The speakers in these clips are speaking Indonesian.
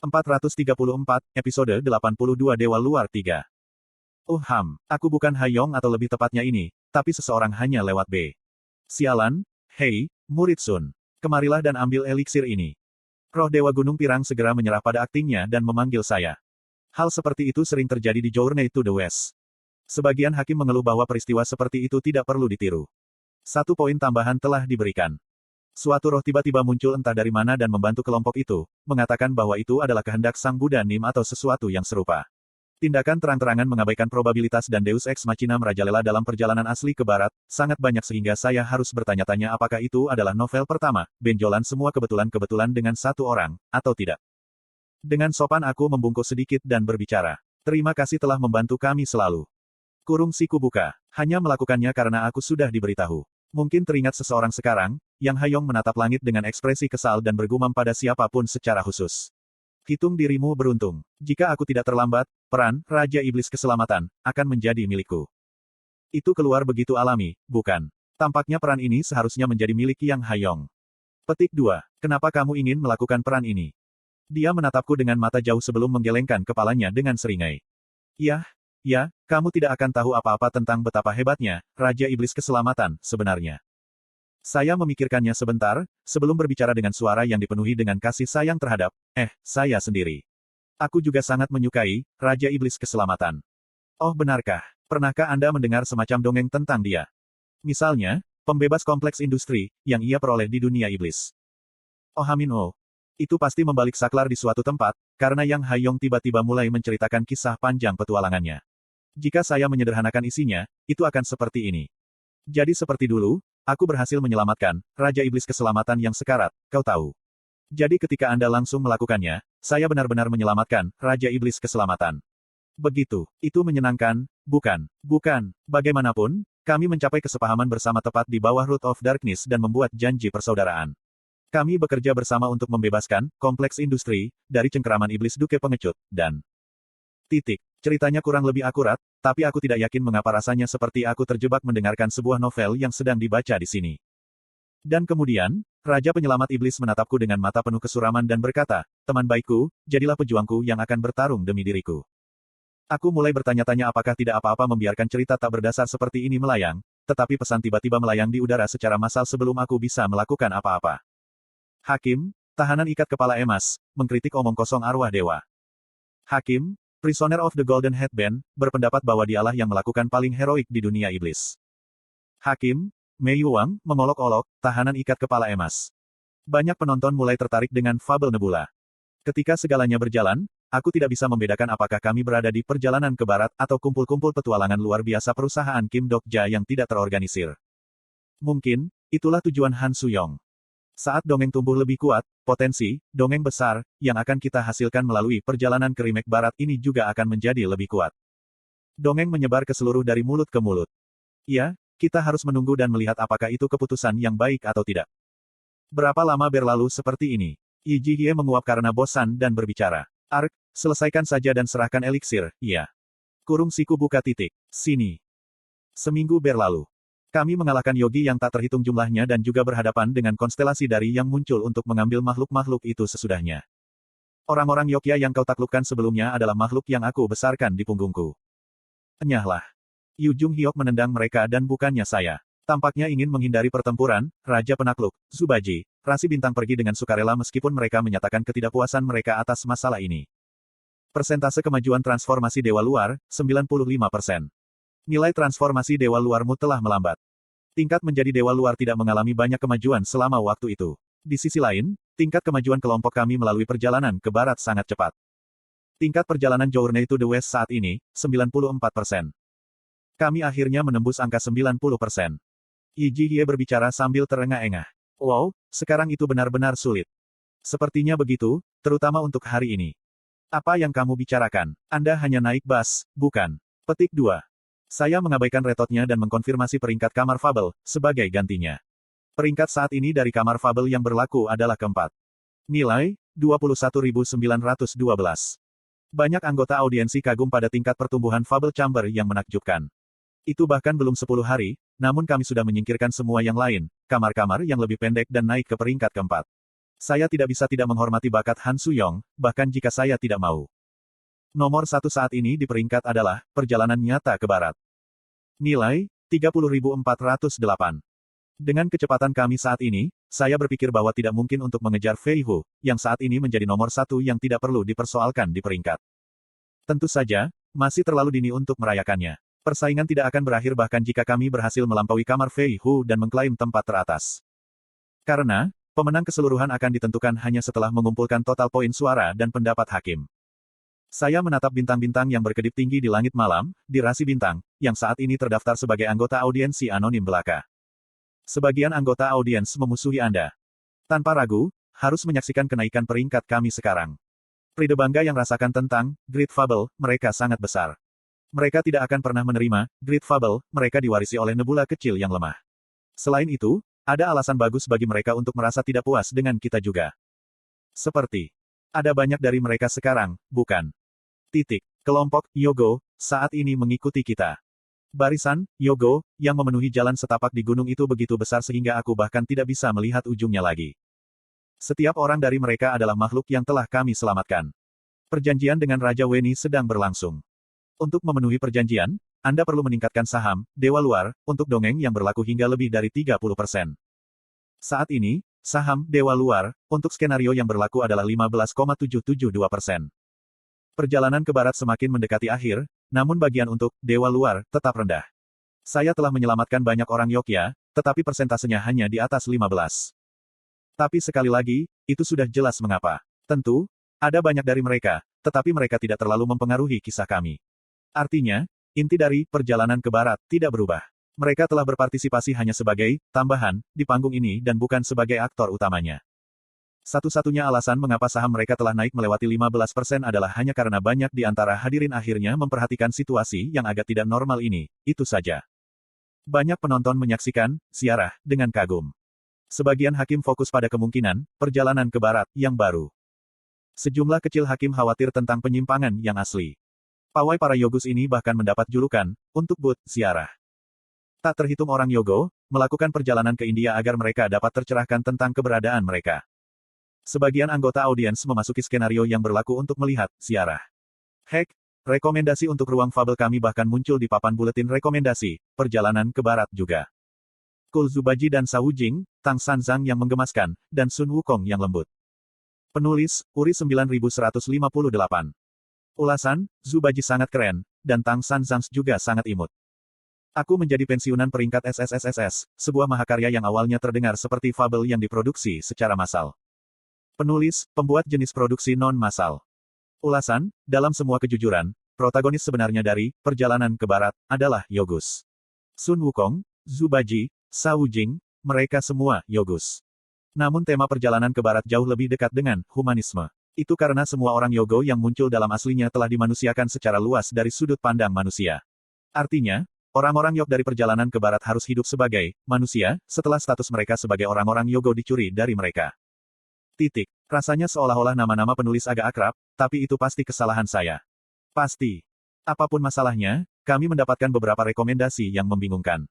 434, episode 82 Dewa Luar 3. Aku bukan Haiyong atau lebih tepatnya ini, tapi seseorang hanya lewat B. Sialan, hei, murid Sun. Kemarilah dan ambil eliksir ini. Roh Dewa Gunung Pirang segera menyerah pada aktingnya dan memanggil saya. Hal seperti itu sering terjadi di Journey to the West. Sebagian hakim mengeluh bahwa peristiwa seperti itu tidak perlu ditiru. 1 poin tambahan telah diberikan. Suatu roh tiba-tiba muncul entah dari mana dan membantu kelompok itu, mengatakan bahwa itu adalah kehendak Sang Buddha Nim atau sesuatu yang serupa. Tindakan terang-terangan mengabaikan probabilitas dan Deus Ex Machina merajalela dalam perjalanan asli ke barat, sangat banyak sehingga saya harus bertanya-tanya apakah itu adalah novel pertama, benjolan semua kebetulan-kebetulan dengan satu orang, atau tidak. Dengan sopan aku membungkuk sedikit dan berbicara. Terima kasih telah membantu kami selalu. Kurung siku buka. Hanya melakukannya karena aku sudah diberitahu. Mungkin teringat seseorang sekarang, Yang Haiyong menatap langit dengan ekspresi kesal dan bergumam pada siapapun secara khusus. Hitung dirimu beruntung. Jika aku tidak terlambat, peran Raja Iblis Keselamatan akan menjadi milikku. Itu keluar begitu alami, bukan? Tampaknya peran ini seharusnya menjadi milik Yang Haiyong. Petik 2. Kenapa kamu ingin melakukan peran ini? Dia menatapku dengan mata jauh sebelum menggelengkan kepalanya dengan seringai. Ya, kamu tidak akan tahu apa-apa tentang betapa hebatnya Raja Iblis Keselamatan sebenarnya. Saya memikirkannya sebentar, sebelum berbicara dengan suara yang dipenuhi dengan kasih sayang terhadap, saya sendiri. Aku juga sangat menyukai Raja Iblis Keselamatan. Oh benarkah? Pernahkah Anda mendengar semacam dongeng tentang dia? Misalnya, pembebas kompleks industri, yang ia peroleh di dunia iblis. Itu pasti membalik saklar di suatu tempat, karena Yang Haiyong tiba-tiba mulai menceritakan kisah panjang petualangannya. Jika saya menyederhanakan isinya, itu akan seperti ini. Jadi seperti dulu, aku berhasil menyelamatkan Raja Iblis Keselamatan yang sekarat, kau tahu. Jadi ketika Anda langsung melakukannya, saya benar-benar menyelamatkan Raja Iblis Keselamatan. Begitu, itu menyenangkan, bukan? Bukan, bagaimanapun, kami mencapai kesepahaman bersama tepat di bawah Root of Darkness dan membuat janji persaudaraan. Kami bekerja bersama untuk membebaskan kompleks industri dari cengkeraman iblis Duke Pengecut, dan... Ceritanya kurang lebih akurat, tapi aku tidak yakin mengapa rasanya seperti aku terjebak mendengarkan sebuah novel yang sedang dibaca di sini. Dan kemudian, Raja Penyelamat Iblis menatapku dengan mata penuh kesuraman dan berkata, teman baikku, jadilah pejuangku yang akan bertarung demi diriku. Aku mulai bertanya-tanya apakah tidak apa-apa membiarkan cerita tak berdasar seperti ini melayang, tetapi pesan tiba-tiba melayang di udara secara massal sebelum aku bisa melakukan apa-apa. Hakim, tahanan ikat kepala emas, mengkritik omong kosong arwah dewa. Hakim, Prisoner of the Golden Headband, berpendapat bahwa dialah yang melakukan paling heroik di dunia iblis. Hakim, Mei Yuang, mengolok-olok, tahanan ikat kepala emas. Banyak penonton mulai tertarik dengan fabel Nebula. Ketika segalanya berjalan, aku tidak bisa membedakan apakah kami berada di perjalanan ke barat atau kumpul-kumpul petualangan luar biasa perusahaan Kim Dokja yang tidak terorganisir. Mungkin, itulah tujuan Han Suyong. Saat dongeng tumbuh lebih kuat, potensi, dongeng besar, yang akan kita hasilkan melalui perjalanan ke remake barat ini juga akan menjadi lebih kuat. Dongeng menyebar ke seluruh dari mulut ke mulut. Ya, kita harus menunggu dan melihat apakah itu keputusan yang baik atau tidak. Berapa lama berlalu seperti ini? Yi Jihye menguap karena bosan dan berbicara. Ark, selesaikan saja dan serahkan eliksir, ya. Kurung siku buka titik. Sini. Seminggu berlalu. Kami mengalahkan yogi yang tak terhitung jumlahnya dan juga berhadapan dengan konstelasi dari yang muncul untuk mengambil makhluk-makhluk itu sesudahnya. Orang-orang Yogya yang kau taklukkan sebelumnya adalah makhluk yang aku besarkan di punggungku. Enyahlah. Yu Jung Hyok menendang mereka dan bukannya saya. Tampaknya ingin menghindari pertempuran, Raja Penakluk, Zubaji, Rasi Bintang pergi dengan sukarela meskipun mereka menyatakan ketidakpuasan mereka atas masalah ini. Persentase kemajuan transformasi Dewa Luar, 95%. Nilai transformasi Dewa Luarmu telah melambat. Tingkat menjadi Dewa Luar tidak mengalami banyak kemajuan selama waktu itu. Di sisi lain, tingkat kemajuan kelompok kami melalui perjalanan ke barat sangat cepat. Tingkat perjalanan Journey to the West saat ini, 94%. Kami akhirnya menembus angka 90%. Yi Jihye berbicara sambil terengah-engah. Wow, sekarang itu benar-benar sulit. Sepertinya begitu, terutama untuk hari ini. Apa yang kamu bicarakan? Anda hanya naik bas, bukan? Petik 2. Saya mengabaikan retotnya dan mengkonfirmasi peringkat kamar fabel, sebagai gantinya. Peringkat saat ini dari kamar fabel yang berlaku adalah keempat. Nilai, 21.912. Banyak anggota audiensi kagum pada tingkat pertumbuhan fabel chamber yang menakjubkan. Itu bahkan belum 10 hari, namun kami sudah menyingkirkan semua yang lain, kamar-kamar yang lebih pendek dan naik ke peringkat keempat. Saya tidak bisa tidak menghormati bakat Han Suyong, bahkan jika saya tidak mau. Nomor 1 saat ini di peringkat adalah, perjalanan nyata ke barat. Nilai, 30.408. Dengan kecepatan kami saat ini, saya berpikir bahwa tidak mungkin untuk mengejar Fei Hu, yang saat ini menjadi nomor 1 yang tidak perlu dipersoalkan di peringkat. Tentu saja, masih terlalu dini untuk merayakannya. Persaingan tidak akan berakhir bahkan jika kami berhasil melampaui kamar Fei Hu dan mengklaim tempat teratas. Karena, pemenang keseluruhan akan ditentukan hanya setelah mengumpulkan total poin suara dan pendapat hakim. Saya menatap bintang-bintang yang berkedip tinggi di langit malam, di rasi bintang, yang saat ini terdaftar sebagai anggota audiensi anonim belaka. Sebagian anggota audiens memusuhi Anda. Tanpa ragu, harus menyaksikan kenaikan peringkat kami sekarang. Pride bangga yang rasakan tentang Great Fable, mereka sangat besar. Mereka tidak akan pernah menerima Great Fable, mereka diwarisi oleh nebula kecil yang lemah. Selain itu, ada alasan bagus bagi mereka untuk merasa tidak puas dengan kita juga. Seperti, ada banyak dari mereka sekarang, bukan? Kelompok Yogo saat ini mengikuti kita. Barisan Yogo yang memenuhi jalan setapak di gunung itu begitu besar sehingga aku bahkan tidak bisa melihat ujungnya lagi. Setiap orang dari mereka adalah makhluk yang telah kami selamatkan. Perjanjian dengan Raja Weni sedang berlangsung. Untuk memenuhi perjanjian, Anda perlu meningkatkan saham Dewa Luar untuk dongeng yang berlaku hingga lebih dari 30%. Saat ini, saham Dewa Luar untuk skenario yang berlaku adalah 15,772%. Perjalanan ke barat semakin mendekati akhir, namun bagian untuk Dewa Luar tetap rendah. Saya telah menyelamatkan banyak orang Yogya, tetapi persentasenya hanya di atas 15. Tapi sekali lagi, itu sudah jelas mengapa. Tentu, ada banyak dari mereka, tetapi mereka tidak terlalu mempengaruhi kisah kami. Artinya, inti dari perjalanan ke barat tidak berubah. Mereka telah berpartisipasi hanya sebagai tambahan di panggung ini dan bukan sebagai aktor utamanya. Satu-satunya alasan mengapa saham mereka telah naik melewati 15% adalah hanya karena banyak di antara hadirin akhirnya memperhatikan situasi yang agak tidak normal ini, itu saja. Banyak penonton menyaksikan ziarah dengan kagum. Sebagian hakim fokus pada kemungkinan perjalanan ke barat yang baru. Sejumlah kecil hakim khawatir tentang penyimpangan yang asli. Pawai para Yogus ini bahkan mendapat julukan untuk booth ziarah. Tak terhitung orang Yogo melakukan perjalanan ke India agar mereka dapat tercerahkan tentang keberadaan mereka. Sebagian anggota audiens memasuki skenario yang berlaku untuk melihat ziarah. Heck, rekomendasi untuk ruang fabel kami bahkan muncul di papan buletin rekomendasi, perjalanan ke barat juga. Kul Zubaji dan Sa Wujing, Tang Sanzang yang menggemaskan, dan Sun Wukong yang lembut. Penulis, Uri 9158. Ulasan, Zubaji sangat keren, dan Tang Sanzang juga sangat imut. Aku menjadi pensiunan peringkat SSSSS, sebuah mahakarya yang awalnya terdengar seperti fabel yang diproduksi secara massal. Penulis, pembuat jenis produksi non-massal. Ulasan, dalam semua kejujuran, protagonis sebenarnya dari perjalanan ke barat adalah Yogus. Sun Wukong, Zubaji, Sa Wujing, mereka semua Yogus. Namun tema perjalanan ke barat jauh lebih dekat dengan humanisme. Itu karena semua orang Yogo yang muncul dalam aslinya telah dimanusiakan secara luas dari sudut pandang manusia. Artinya, orang-orang Yok dari perjalanan ke barat harus hidup sebagai manusia, setelah status mereka sebagai orang-orang Yogo dicuri dari mereka. Rasanya seolah-olah nama-nama penulis agak akrab, tapi itu pasti kesalahan saya. Pasti. Apapun masalahnya, kami mendapatkan beberapa rekomendasi yang membingungkan.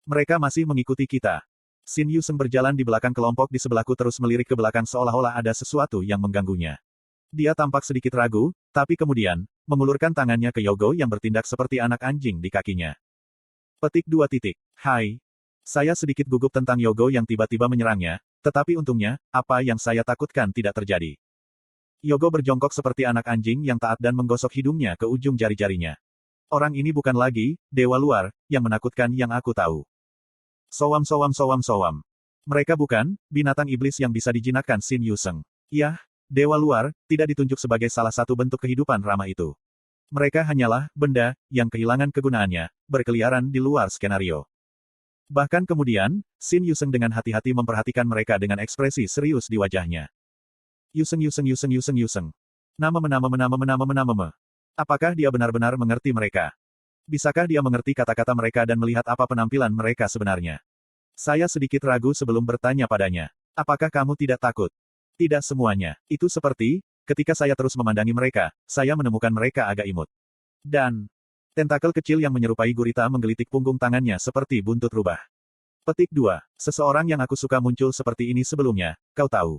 Mereka masih mengikuti kita. Xin Yuseng berjalan di belakang kelompok di sebelahku terus melirik ke belakang seolah-olah ada sesuatu yang mengganggunya. Dia tampak sedikit ragu, tapi kemudian, mengulurkan tangannya ke Yogo yang bertindak seperti anak anjing di kakinya. Hai. Saya sedikit gugup tentang Yogo yang tiba-tiba menyerangnya, tetapi untungnya, apa yang saya takutkan tidak terjadi. Yogo berjongkok seperti anak anjing yang taat dan menggosok hidungnya ke ujung jari-jarinya. Orang ini bukan lagi Dewa Luar yang menakutkan yang aku tahu. Sowam. Mereka bukan binatang iblis yang bisa dijinakkan Xin Yuseng. Yah, Dewa Luar tidak ditunjuk sebagai salah satu bentuk kehidupan ramah itu. Mereka hanyalah benda yang kehilangan kegunaannya, berkeliaran di luar skenario. Bahkan kemudian, Xin Yuseng dengan hati-hati memperhatikan mereka dengan ekspresi serius di wajahnya. Yuseng. Nama. Apakah dia benar-benar mengerti mereka? Bisakah dia mengerti kata-kata mereka dan melihat apa penampilan mereka sebenarnya? Saya sedikit ragu sebelum bertanya padanya. Apakah kamu tidak takut? Tidak semuanya. Itu seperti, ketika saya terus memandangi mereka, saya menemukan mereka agak imut. Dan, tentakel kecil yang menyerupai gurita menggelitik punggung tangannya seperti buntut rubah. 2. Seseorang yang aku suka muncul seperti ini sebelumnya, kau tahu.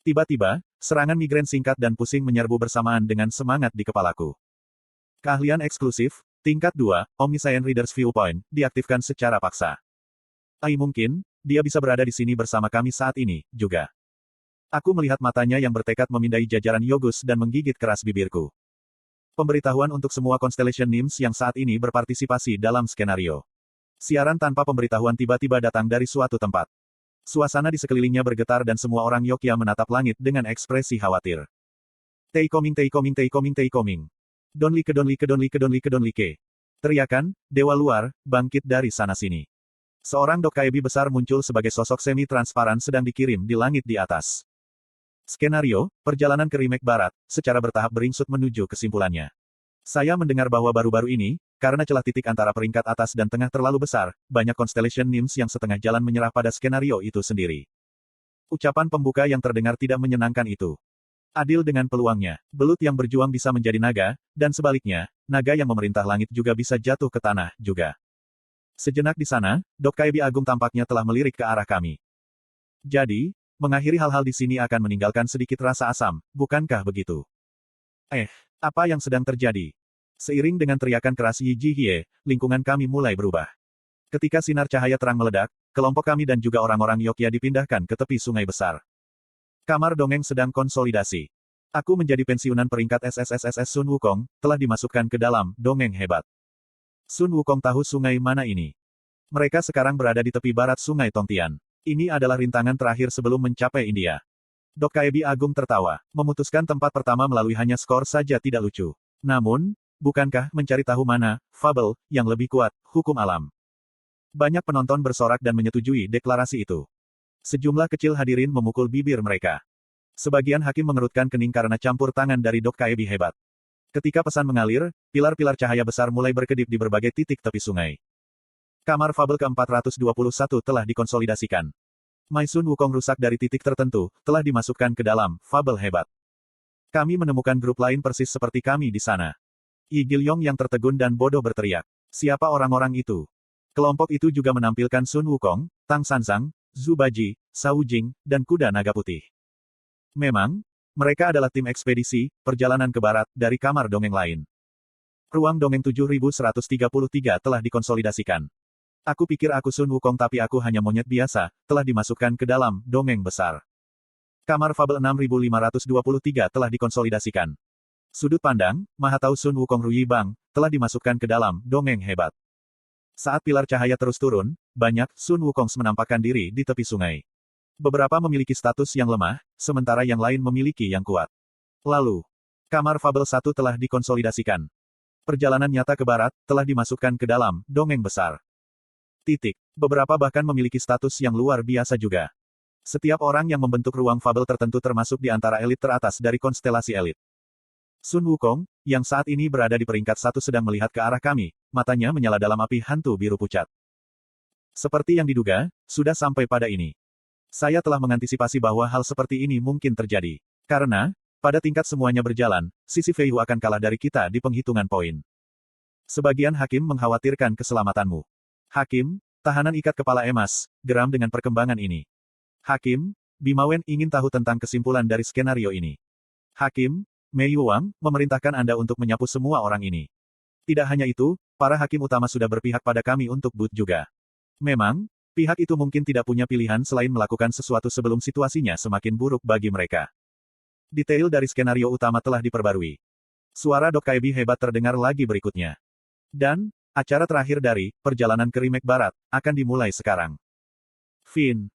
Tiba-tiba, serangan migrain singkat dan pusing menyerbu bersamaan dengan semangat di kepalaku. Keahlian eksklusif, tingkat 2, Omniscient Reader's Viewpoint, diaktifkan secara paksa. Mungkin, dia bisa berada di sini bersama kami saat ini, juga. Aku melihat matanya yang bertekad memindai jajaran Yogus dan menggigit keras bibirku. Pemberitahuan untuk semua Constellation Nymphs yang saat ini berpartisipasi dalam skenario. Siaran tanpa pemberitahuan tiba-tiba datang dari suatu tempat. Suasana di sekelilingnya bergetar dan semua orang Yokya menatap langit dengan ekspresi khawatir. Tei coming, tei coming, tei coming, tei coming. Donli ke donli ke donli ke donli ke donli ke. Teriakan, dewa luar, bangkit dari sana-sini. Seorang Dokkaibi besar muncul sebagai sosok semi-transparan sedang dikirim di langit di atas. Skenario, perjalanan ke remake barat, secara bertahap beringsut menuju kesimpulannya. Saya mendengar bahwa baru-baru ini, karena celah titik antara peringkat atas dan tengah terlalu besar, banyak Constellation Nymphs yang setengah jalan menyerah pada skenario itu sendiri. Ucapan pembuka yang terdengar tidak menyenangkan itu. Adil dengan peluangnya, belut yang berjuang bisa menjadi naga, dan sebaliknya, naga yang memerintah langit juga bisa jatuh ke tanah, juga. Sejenak di sana, Dokkaibi Agung tampaknya telah melirik ke arah kami. Jadi, mengakhiri hal-hal di sini akan meninggalkan sedikit rasa asam, bukankah begitu? Apa yang sedang terjadi? Seiring dengan teriakan keras Yi Jihye, lingkungan kami mulai berubah. Ketika sinar cahaya terang meledak, kelompok kami dan juga orang-orang Yokya dipindahkan ke tepi sungai besar. Kamar dongeng sedang konsolidasi. Aku menjadi pensiunan peringkat SSSSS Sun Wukong, telah dimasukkan ke dalam dongeng hebat. Sun Wukong tahu sungai mana ini. Mereka sekarang berada di tepi barat sungai Tongtian. Ini adalah rintangan terakhir sebelum mencapai India. Dokkaibi Agung tertawa, memutuskan tempat pertama melalui hanya skor saja tidak lucu. Namun, bukankah mencari tahu mana, fabel, yang lebih kuat, hukum alam? Banyak penonton bersorak dan menyetujui deklarasi itu. Sejumlah kecil hadirin memukul bibir mereka. Sebagian hakim mengerutkan kening karena campur tangan dari Dokkaibi hebat. Ketika pesan mengalir, pilar-pilar cahaya besar mulai berkedip di berbagai titik tepi sungai. Kamar fabel ke-421 telah dikonsolidasikan. Mai Sun Wukong rusak dari titik tertentu, telah dimasukkan ke dalam fabel hebat. Kami menemukan grup lain persis seperti kami di sana. Yi Gilyong yang tertegun dan bodoh berteriak. Siapa orang-orang itu? Kelompok itu juga menampilkan Sun Wukong, Tang Sanzang, Zhu Baji, Shao Jing, dan kuda naga putih. Memang, mereka adalah tim ekspedisi, perjalanan ke barat, dari kamar dongeng lain. Ruang dongeng 7133 telah dikonsolidasikan. Aku pikir aku Sun Wukong tapi aku hanya monyet biasa, telah dimasukkan ke dalam dongeng besar. Kamar fabel 6523 telah dikonsolidasikan. Sudut pandang, Mahatau Sun Wukong Ruyi Bang, telah dimasukkan ke dalam dongeng hebat. Saat pilar cahaya terus turun, banyak Sun Wukongs menampakkan diri di tepi sungai. Beberapa memiliki status yang lemah, sementara yang lain memiliki yang kuat. Lalu, kamar fabel 1 telah dikonsolidasikan. Perjalanan nyata ke barat, telah dimasukkan ke dalam dongeng besar. Beberapa bahkan memiliki status yang luar biasa juga. Setiap orang yang membentuk ruang fabel tertentu termasuk di antara elit teratas dari konstelasi elit. Sun Wukong, yang saat ini berada di peringkat 1 sedang melihat ke arah kami, matanya menyala dalam api hantu biru pucat. Seperti yang diduga, sudah sampai pada ini. Saya telah mengantisipasi bahwa hal seperti ini mungkin terjadi. Karena, pada tingkat semuanya berjalan, sisi Feihu akan kalah dari kita di penghitungan poin. Sebagian hakim mengkhawatirkan keselamatanmu. Hakim, tahanan ikat kepala emas, geram dengan perkembangan ini. Hakim, Bimawen ingin tahu tentang kesimpulan dari skenario ini. Hakim, Mei Yuang, memerintahkan Anda untuk menyapu semua orang ini. Tidak hanya itu, para hakim utama sudah berpihak pada kami untuk boot juga. Memang, pihak itu mungkin tidak punya pilihan selain melakukan sesuatu sebelum situasinya semakin buruk bagi mereka. Detail dari skenario utama telah diperbarui. Suara Dokkaibi hebat terdengar lagi berikutnya. Dan, acara terakhir dari perjalanan ke remake barat akan dimulai sekarang. Fin.